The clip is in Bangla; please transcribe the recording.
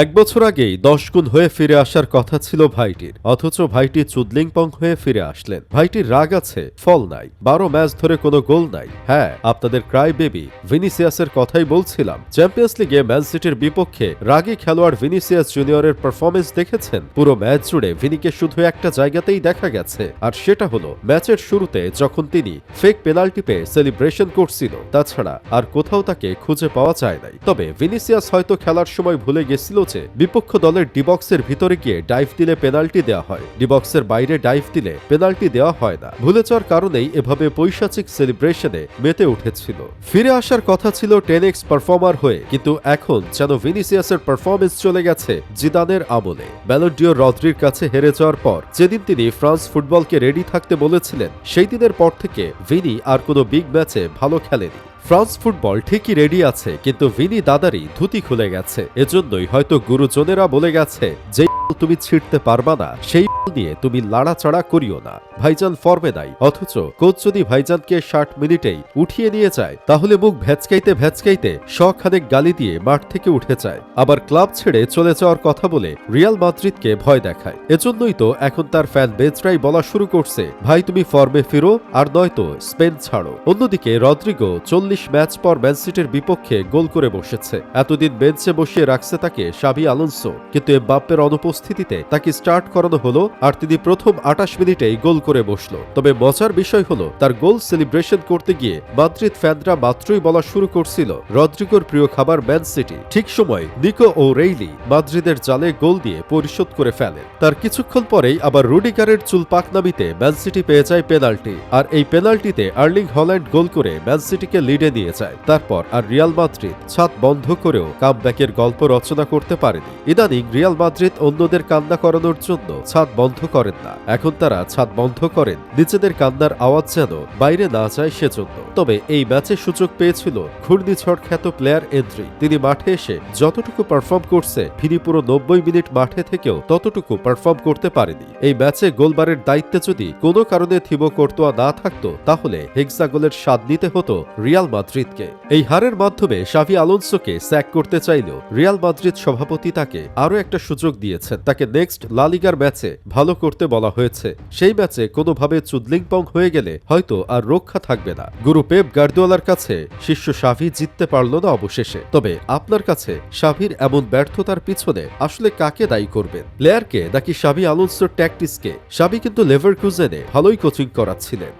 এক বছর আগেই 10 গুণ হয়ে ফিরে আসার কথা ছিল ভাইটির, অথচ ভাইটি চুদলিংপং হয়ে ফিরে আসলেন। ভাইটির রাগ আছে, ফল নাই। 12 ম্যাচ ধরে কোনো গোল নাই। হ্যাঁ, আপনাদের ক্রাই বেবি ভিনিসিয়াসের কথাই বলছিলাম। চ্যাম্পিয়ন্স লিগে ম্যান সিটির বিপক্ষে রাগী খেলোয়াড় ভিনিসিয়াস জুনিয়রের পারফরমেন্স দেখেছেন। পুরো ম্যাচ জুড়ে ভিনিকে শুধু একটা জায়গাতেই দেখা গেছে, আর সেটা হলো ম্যাচের শুরুতে যখন তিনি ফেক পেনাল্টি পেয়ে সেলিব্রেশন করছিল। তাছাড়া আর কোথাও তাকে খুঁজে পাওয়া যায় নাই। তবে ভিনিসিয়াস হয়তো খেলার সময় ভুলে গেছিল যে বিপক্ষ দলের ডিবক্সের ভিতরে গিয়ে ডাইভ দিলে পেনাল্টি দেওয়া হয়, ডিবক্সের বাইরে ডাইভ দিলে পেনাল্টি দেওয়া হয় না। ভুলে যাওয়ার কারণেই এভাবে পৈশাচিক সেলিব্রেশনে মেতে উঠেছিল। ফিরে আসার কথা ছিল 10x পারফর্মার হয়ে, কিন্তু এখন যেন ভিনিসিয়াসের পারফরমেন্স চলে গেছে জিদানের আমলে। ব্যালন ডিওর রদ্রির কাছে হেরে যাওয়ার পর যেদিন তিনি ফ্রান্স ফুটবলকে রেডি থাকতে বলেছিলেন, সেই দিনের পর থেকে ভিনি আর কোনো বিগ ম্যাচে ভালো খেলেনি। ফ্রান্স ফুটবল ঠিকই রেডি আছে, কিন্তু ভিনি দাদারই ধুতি খুলে গেছে। এজন্যই হয়তো গুরুজনেরা বলে গেছে যে তুমি ছিঁড়তে পারবা না, সেই নিয়ে তুমি লাড়াচাড়া করিও না। ভাইজান ফর্মে নাই, অথচ কোচ যদি ভাইজানকে 60 মিনিটেই উঠিয়ে নিয়ে যায়, তাহলে মুখ ভ্যাচকাইতে ভ্যাচকাইতে শখানেক গালি দিয়ে মাঠ থেকে উঠে যায়। আবার ক্লাব ছেড়ে চলে যাওয়ার কথা বলে রিয়াল মাদ্রিদকে ভয় দেখায়। এজন্যই তো এখন তার ফ্যান বেজরাই বলা শুরু করছে, ভাই তুমি ফর্মে ফিরো, আর নয়তো স্পেন ছাড়ো। অন্যদিকে রদ্রিগো 40 ম্যাচ পর ম্যান সিটির বিপক্ষে গোল করে বসেছে। এতদিন বেঞ্চে বসিয়ে রাখছে তাকে শাভি আলোনসো, কিন্তু এমবাপ্পের অনুপস্থিতিতে তাকে স্টার্ট করানো হলো, আর তিনি প্রথম 28 মিনিটেই গোল করে বসলো। তবে মজার বিষয় হলো, তার গোল সেলিব্রেশন করতে গিয়ে মাদ্রিদ ফ্যানরা মাত্রই বলা শুরু করছিল রদ্রিগোর প্রিয় খাবার ম্যান সিটি। ঠিক সময় নিকো ও রেইলি মাদ্রিদের জালে গোল দিয়ে পরিশোধ করে ফেলেন। তার কিছুক্ষণ পরেই আবার রুডিগারের চুল পাকনামিতে ম্যান সিটি পেয়ে যায় পেনাল্টি, আর এই পেনাল্টিতে আর্লিং হল্যান্ড গোল করে ম্যান সিটিকে লিডে নিয়ে যায়। তারপর আর রিয়াল মাদ্রিদ ছাদ বন্ধ করেও কামব্যাকের গল্প রচনা করতে পারেনি। ইদানিং রিয়াল মাদ্রিদ অন্যদের কান্না করানোর জন্য ছাদ বন্ধ করেন না, এখন তারা ছাদ বন্ধ করেন নিজেদের কান্নার আওয়াজ যেন বাইরে না যায় সেজন্য। তবে এই ম্যাচে সুযোগ পেয়েছিল ঘূর্ণিঝড় খ্যাত প্লেয়ার এন্দ্রি। তিনি মাঠে এসে যতটুকু পারফর্ম করছে, ভিনি পুরো 90 মিনিট মাঠে থেকেও ততটুকু পারফর্ম করতে পারেনি। এই ম্যাচে গোলবারের দায়িত্বে যদি কোনো কারণে থিবো কোর্তোয়া না থাকতো, তাহলে হেক্সাগোলের স্বাদ নিতে হতো রিয়াল মাদ্রিদকে। এই হারের মাধ্যমে শাভি আলোনসোকে স্যাক করতে চাইল রিয়াল মাদ্রিদ সভাপতি। তাকে আরও একটা সুযোগ দিয়েছেন, তাকে নেক্সট লা লিগার ম্যাচে ভালো করতে বলা হয়েছে। সেই ম্যাচে কোনোভাবে চুদলিংপং হয়ে গেলে হয়তো আর রক্ষা থাকবে না। গুরু পেপ গার্দিওলার কাছে শিষ্য শাভি জিততে পারল না অবশেষে। তবে আপনার কাছে শাভির এমন ব্যর্থতার পিছনে আসলে কাকে দায়ী করবেন? প্লেয়ারকে নাকি শাভি আলোনসোর ট্যাকটিক্সকে? শাভি কিন্তু লেভারকুজেনে ভালোই কোচিং করাচ্ছিলেন।